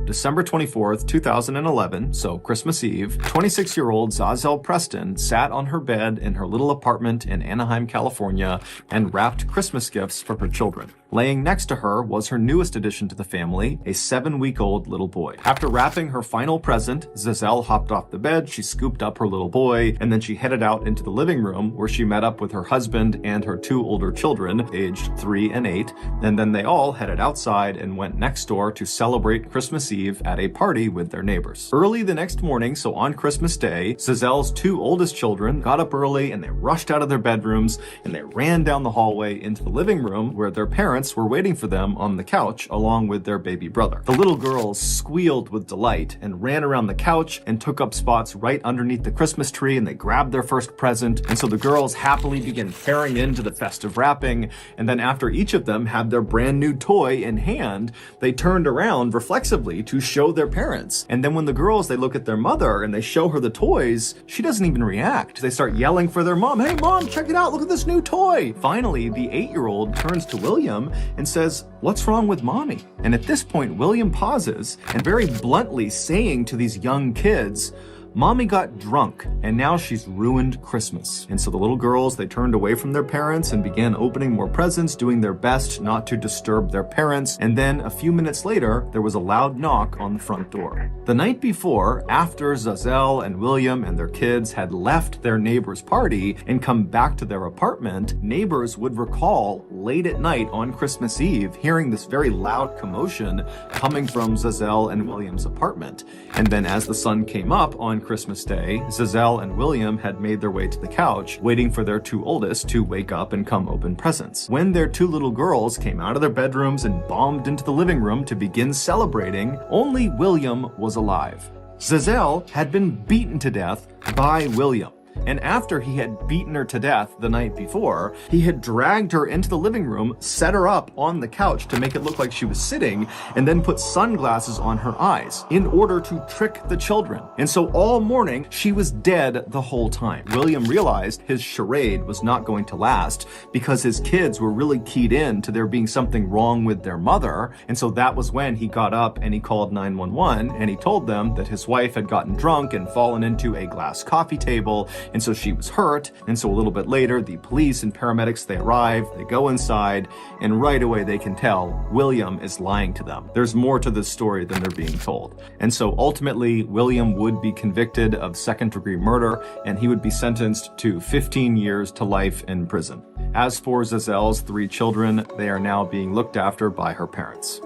December 24th, 2011, so Christmas Eve, 26-year-old Zazel Preston sat on her bed in her little apartment in Anaheim, California, and wrapped Christmas gifts for her children. Laying next to her was her newest addition to the family, a 7-week-old little boy. After wrapping her final present, Zazel hopped off the bed, she scooped up her little boy, and then she headed out into the living room where she met up with her husband and her 2 older children, aged 3 and 8, and then they all headed outside and went next door to celebrate Christmas Eve at a party with their neighbors. Early the next morning, so on Christmas Day, Zazel's 2 oldest children got up early and they rushed out of their bedrooms and they ran down the hallway into the living room where their parents were waiting for them on the couch along with their baby brother. The little girls squealed with delight and ran around the couch and took up spots right underneath the Christmas tree, and they grabbed their first present. And so the girls happily began tearing into the festive wrapping, and then after each of them had their brand new toy in hand, they turned around reflexively to show their parents. And then when the girls, they look at their mother and they show her the toys, she doesn't even react. They start yelling for their mom, "Hey mom, check it out, look at this new toy." Finally, the 8-year-old turns to William and says, "What's wrong with mommy?" And at this point, William pauses and very bluntly saying to these young kids, "Mommy got drunk, and now she's ruined Christmas." And so the little girls, they turned away from their parents and began opening more presents, doing their best not to disturb their parents. And then a few minutes later, there was a loud knock on the front door. The night before, after Zazel and William and their kids had left their neighbor's party and come back to their apartment, neighbors would recall late at night on Christmas Eve hearing this very loud commotion coming from Zazel and William's apartment. And then as the sun came up on Christmas Day, Zazel and William had made their way to the couch, waiting for their 2 oldest to wake up and come open presents. When their 2 little girls came out of their bedrooms and bombed into the living room to begin celebrating, only William was alive. Zazel had been beaten to death by William. And after he had beaten her to death the night before, he had dragged her into the living room, set her up on the couch to make it look like she was sitting, and then put sunglasses on her eyes in order to trick the children. And so all morning, she was dead the whole time. William realized his charade was not going to last because his kids were really keyed in to there being something wrong with their mother. And so that was when he got up and he called 911 and he told them that his wife had gotten drunk and fallen into a glass coffee table. And so she was hurt, and so a little bit later, the police and paramedics, they arrive, they go inside, and right away they can tell William is lying to them. There's more to this story than they're being told. And so ultimately, William would be convicted of second-degree murder, and he would be sentenced to 15 years to life in prison. As for Zazel's 3 children, they are now being looked after by her parents.